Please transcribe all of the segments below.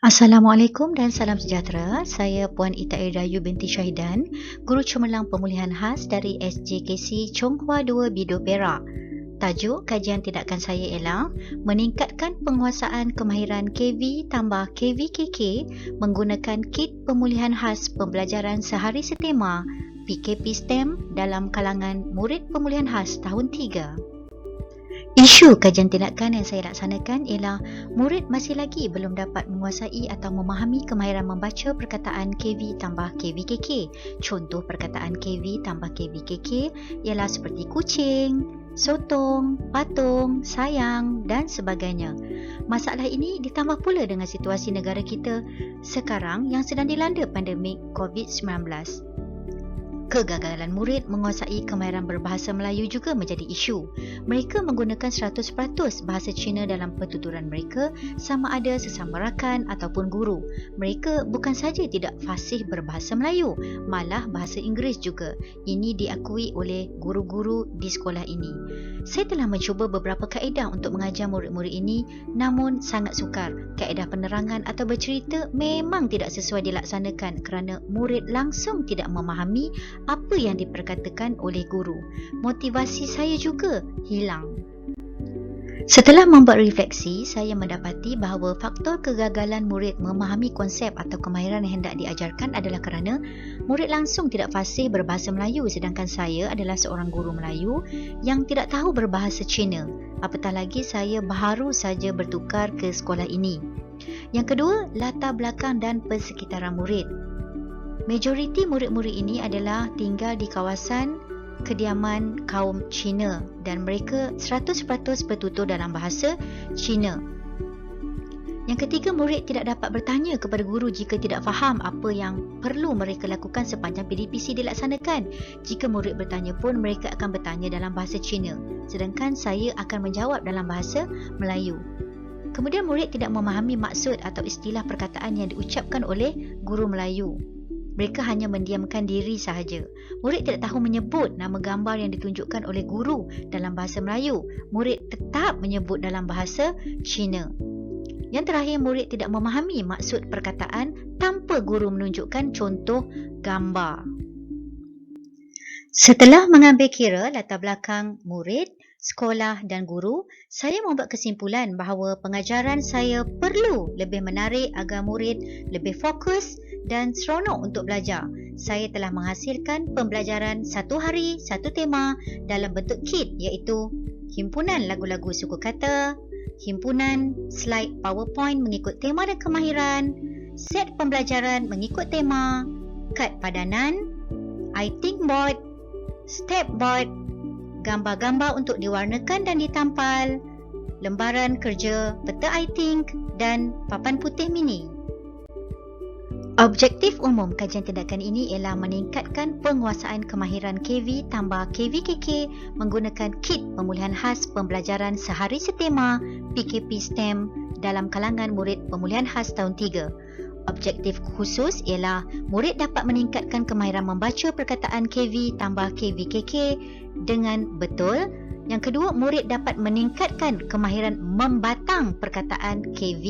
Assalamualaikum dan salam sejahtera. Saya Puan Ita Airayu binti Syahidan, Guru Cemerlang Pemulihan Khas dari SJKC Chong Hua 2 Bido Perak. Tajuk kajian tindakan saya ialah meningkatkan penguasaan kemahiran KV tambah KVKK menggunakan kit pemulihan khas pembelajaran sehari setema PKP STEM dalam kalangan murid pemulihan khas tahun 3. Isu kajian tindakan yang saya laksanakan ialah murid masih lagi belum dapat menguasai atau memahami kemahiran membaca perkataan KV tambah KVKK. Contoh perkataan KV tambah KVKK ialah seperti kucing, sotong, patung, sayang dan sebagainya. Masalah ini ditambah pula dengan situasi negara kita sekarang yang sedang dilanda pandemik COVID-19. Kegagalan murid menguasai kemahiran berbahasa Melayu juga menjadi isu. Mereka menggunakan 100% bahasa Cina dalam pertuturan mereka, sama ada sesama rakan ataupun guru. Mereka bukan saja tidak fasih berbahasa Melayu, malah bahasa Inggeris juga. Ini diakui oleh guru-guru di sekolah ini. Saya telah mencuba beberapa kaedah untuk mengajar murid-murid ini, namun sangat sukar. Kaedah penerangan atau bercerita memang tidak sesuai dilaksanakan kerana murid langsung tidak memahami apa yang diperkatakan oleh guru. Motivasi saya juga hilang. Setelah membuat refleksi, saya mendapati bahawa faktor kegagalan murid memahami konsep atau kemahiran yang hendak diajarkan adalah kerana murid langsung tidak fasih berbahasa Melayu, sedangkan saya adalah seorang guru Melayu yang tidak tahu berbahasa Cina. Apatah lagi saya baru saja bertukar ke sekolah ini. Yang kedua, latar belakang dan persekitaran murid. Majoriti murid-murid ini adalah tinggal di kawasan kediaman kaum Cina dan mereka 100% bertutur dalam bahasa Cina. Yang ketiga, murid tidak dapat bertanya kepada guru jika tidak faham apa yang perlu mereka lakukan sepanjang PDPC dilaksanakan. Jika murid bertanya pun, mereka akan bertanya dalam bahasa Cina, sedangkan saya akan menjawab dalam bahasa Melayu. Kemudian murid tidak memahami maksud atau istilah perkataan yang diucapkan oleh guru Melayu. Mereka hanya mendiamkan diri sahaja. Murid tidak tahu menyebut nama gambar yang ditunjukkan oleh guru dalam bahasa Melayu. Murid tetap menyebut dalam bahasa Cina. Yang terakhir, murid tidak memahami maksud perkataan tanpa guru menunjukkan contoh gambar. Setelah mengambil kira latar belakang murid, sekolah dan guru, saya membuat kesimpulan bahawa pengajaran saya perlu lebih menarik agar murid lebih fokus dan seronok untuk belajar. Saya telah menghasilkan pembelajaran satu hari, satu tema dalam bentuk kit, iaitu himpunan lagu-lagu suku kata, himpunan slide PowerPoint mengikut tema dan kemahiran, set pembelajaran mengikut tema, kad padanan, I think board, step board, gambar-gambar untuk diwarnakan dan ditampal, lembaran kerja peta I think dan papan putih mini. Objektif umum kajian tindakan ini ialah meningkatkan penguasaan kemahiran KV tambah KVKK menggunakan kit pemulihan khas pembelajaran sehari setema PKP STEM dalam kalangan murid pemulihan khas tahun 3. Objektif khusus ialah murid dapat meningkatkan kemahiran membaca perkataan KV tambah KVKK dengan betul. Yang kedua, murid dapat meningkatkan kemahiran membatang perkataan KV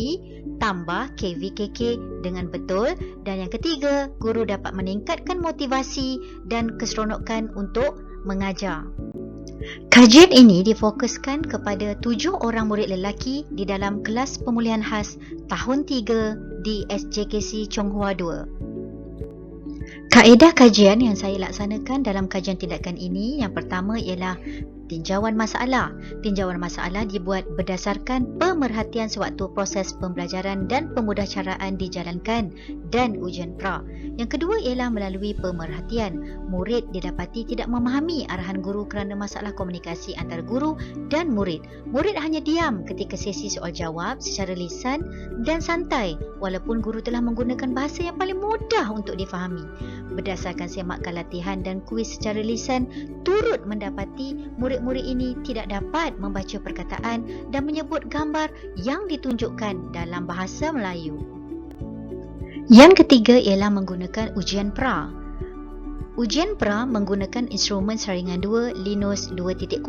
tambah KVKK dengan betul. Dan yang ketiga, guru dapat meningkatkan motivasi dan keseronokan untuk mengajar. Kajian ini difokuskan kepada 7 orang murid lelaki di dalam kelas pemulihan khas tahun 3 di SJKC Chong Hua 2. Kaedah kajian yang saya laksanakan dalam kajian tindakan ini, yang pertama ialah tinjauan masalah. Tinjauan masalah dibuat berdasarkan pemerhatian sewaktu proses pembelajaran dan pemudahcaraan dijalankan dan ujian pra. Yang kedua ialah melalui pemerhatian. Murid didapati tidak memahami arahan guru kerana masalah komunikasi antara guru dan murid. Murid hanya diam ketika sesi soal jawab secara lisan dan santai walaupun guru telah menggunakan bahasa yang paling mudah untuk difahami. Berdasarkan semakan latihan dan kuis secara lisan, turut mendapati murid-murid ini tidak dapat membaca perkataan dan menyebut gambar yang ditunjukkan dalam bahasa Melayu. Yang ketiga ialah menggunakan ujian pra. Ujian pra menggunakan instrumen saringan 2 Linus 2.0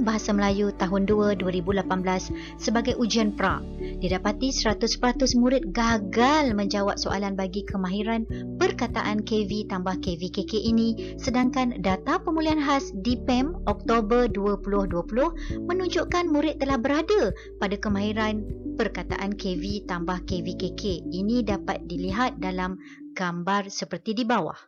Bahasa Melayu tahun 2 2018 sebagai ujian pra. Didapati 100% murid gagal menjawab soalan bagi kemahiran perkataan KV tambah KVKK ini, sedangkan data pemulihan khas DIPEM Oktober 2020 menunjukkan murid telah berada pada kemahiran perkataan KV tambah KVKK. Ini dapat dilihat dalam gambar seperti di bawah.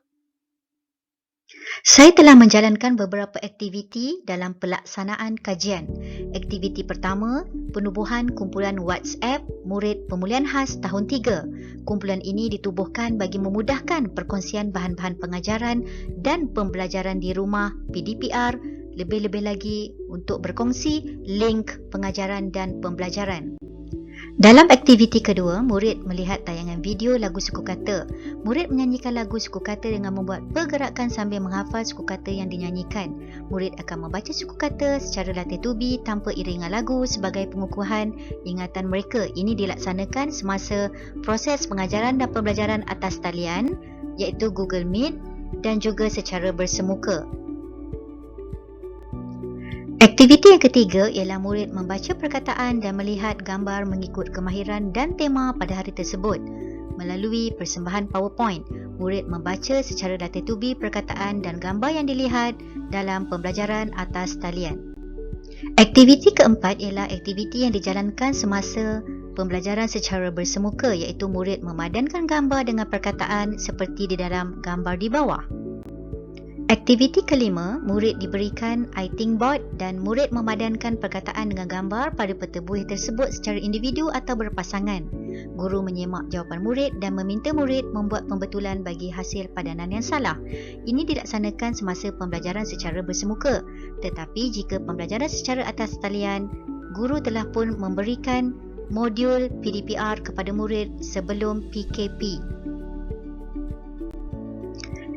Saya telah menjalankan beberapa aktiviti dalam pelaksanaan kajian. Aktiviti pertama, penubuhan kumpulan WhatsApp Murid Pemulihan Khas tahun 3. Kumpulan ini ditubuhkan bagi memudahkan perkongsian bahan-bahan pengajaran dan pembelajaran di rumah PDPR, lebih-lebih lagi untuk berkongsi link pengajaran dan pembelajaran. Dalam aktiviti kedua, murid melihat tayangan video lagu suku kata. Murid menyanyikan lagu suku kata dengan membuat pergerakan sambil menghafal suku kata yang dinyanyikan. Murid akan membaca suku kata secara latih tubi tanpa iringan lagu sebagai pengukuhan ingatan mereka. Ini dilaksanakan semasa proses pengajaran dan pembelajaran atas talian iaitu Google Meet dan juga secara bersemuka. Aktiviti yang ketiga ialah murid membaca perkataan dan melihat gambar mengikut kemahiran dan tema pada hari tersebut. Melalui persembahan PowerPoint, murid membaca secara latih tubi perkataan dan gambar yang dilihat dalam pembelajaran atas talian. Aktiviti keempat ialah aktiviti yang dijalankan semasa pembelajaran secara bersemuka, iaitu murid memadankan gambar dengan perkataan seperti di dalam gambar di bawah. Aktiviti kelima, murid diberikan iThink board dan murid memadankan perkataan dengan gambar pada peta buih tersebut secara individu atau berpasangan. Guru menyemak jawapan murid dan meminta murid membuat pembetulan bagi hasil padanan yang salah. Ini dilaksanakan semasa pembelajaran secara bersemuka. Tetapi jika pembelajaran secara atas talian, guru telah pun memberikan modul PDPR kepada murid sebelum PKP.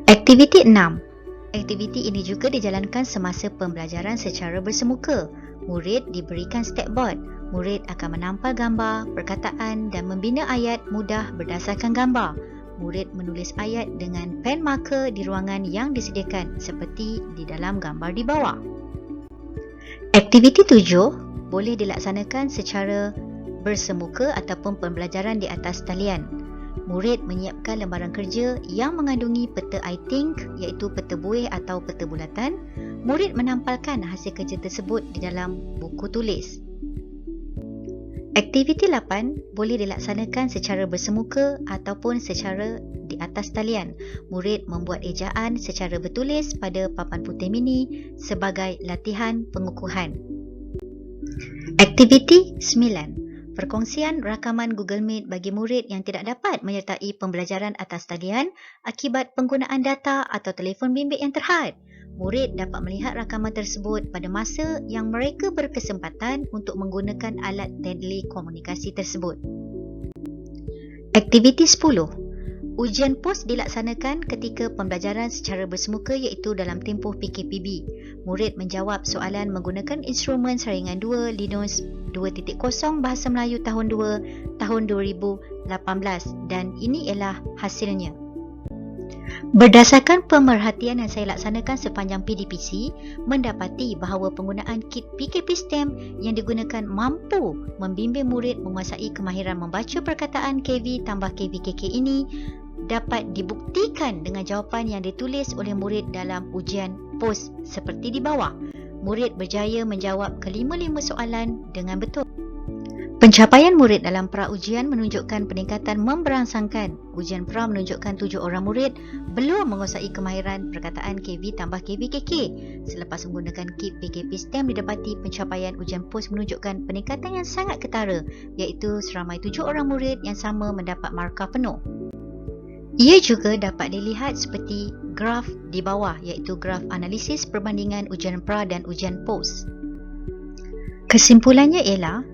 Aktiviti 6. Aktiviti ini juga dijalankan semasa pembelajaran secara bersemuka. Murid diberikan step board. Murid akan menampal gambar, perkataan dan membina ayat mudah berdasarkan gambar. Murid menulis ayat dengan pen marker di ruangan yang disediakan seperti di dalam gambar di bawah. Aktiviti 7 boleh dilaksanakan secara bersemuka ataupun pembelajaran di atas talian. Murid menyiapkan lembaran kerja yang mengandungi peta iThink iaitu peta buih atau peta bulatan. Murid menampalkan hasil kerja tersebut di dalam buku tulis. Aktiviti 8 boleh dilaksanakan secara bersemuka ataupun secara di atas talian. Murid membuat ejaan secara bertulis pada papan putih mini sebagai latihan pengukuhan. Aktiviti 9. Perkongsian rakaman Google Meet bagi murid yang tidak dapat menyertai pembelajaran atas talian akibat penggunaan data atau telefon bimbit yang terhad. Murid dapat melihat rakaman tersebut pada masa yang mereka berkesempatan untuk menggunakan alat telekomunikasi tersebut. Aktiviti 10. Ujian POS dilaksanakan ketika pembelajaran secara bersemuka iaitu dalam tempoh PKPB. Murid menjawab soalan menggunakan instrumen saringan 2 Linus 2.0 Bahasa Melayu tahun 2 tahun 2018 dan ini ialah hasilnya. Berdasarkan pemerhatian yang saya laksanakan sepanjang PDPC, mendapati bahawa penggunaan kit PKP STEM yang digunakan mampu membimbing murid menguasai kemahiran membaca perkataan KV tambah KVKK ini dapat dibuktikan dengan jawapan yang ditulis oleh murid dalam ujian POS seperti di bawah. Murid berjaya menjawab kelima-lima soalan dengan betul. Pencapaian murid dalam pra-ujian menunjukkan peningkatan memberangsangkan. Ujian pra menunjukkan 7 orang murid belum menguasai kemahiran perkataan KV tambah KVKK. Selepas menggunakan kit PKP STEM, didapati pencapaian ujian POS menunjukkan peningkatan yang sangat ketara, iaitu seramai 7 orang murid yang sama mendapat markah penuh. Ia juga dapat dilihat seperti graf di bawah, iaitu graf analisis perbandingan ujian pra dan ujian POS. Kesimpulannya ialah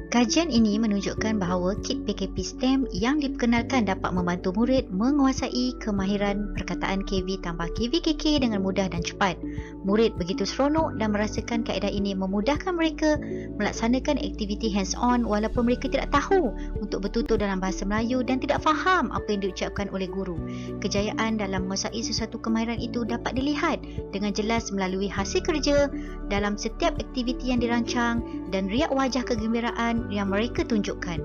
Kajian ini menunjukkan bahawa kit PKP STEM yang diperkenalkan dapat membantu murid menguasai kemahiran perkataan KV tambah KVKK dengan mudah dan cepat. Murid begitu seronok dan merasakan kaedah ini memudahkan mereka melaksanakan aktiviti hands-on walaupun mereka tidak tahu untuk bertutur dalam bahasa Melayu dan tidak faham apa yang diucapkan oleh guru. Kejayaan dalam menguasai sesuatu kemahiran itu dapat dilihat dengan jelas melalui hasil kerja dalam setiap aktiviti yang dirancang dan riak wajah kegembiraan yang mereka tunjukkan.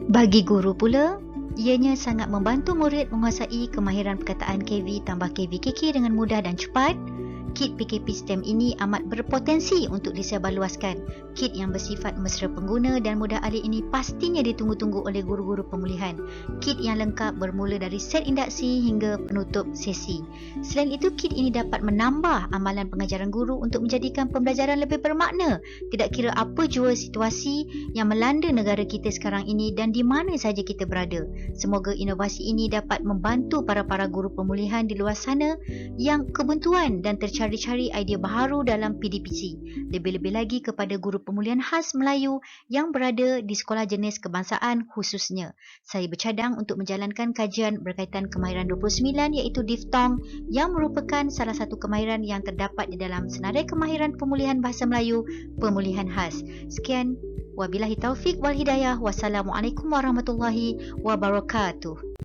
Bagi guru pula, ianya sangat membantu murid menguasai kemahiran perkataan KV tambah KVKK dengan mudah dan cepat. Kit PKP STEM ini amat berpotensi untuk disebarluaskan. Kit yang bersifat mesra pengguna dan mudah alih ini pastinya ditunggu-tunggu oleh guru-guru pemulihan. Kit yang lengkap bermula dari set induksi hingga penutup sesi. Selain itu, kit ini dapat menambah amalan pengajaran guru untuk menjadikan pembelajaran lebih bermakna, tidak kira apa jua situasi yang melanda negara kita sekarang ini dan di mana saja kita berada. Semoga inovasi ini dapat membantu para guru pemulihan di luar sana yang kebuntuan dan cari-cari idea baharu dalam PDPC. Lebih-lebih lagi kepada guru pemulihan khas Melayu yang berada di sekolah jenis kebangsaan khususnya. Saya bercadang untuk menjalankan kajian berkaitan kemahiran 29 iaitu diftong yang merupakan salah satu kemahiran yang terdapat di dalam senarai kemahiran pemulihan bahasa Melayu pemulihan khas. Sekian, wabillahi taufik wal hidayah. Wassalamualaikum warahmatullahi wabarakatuh.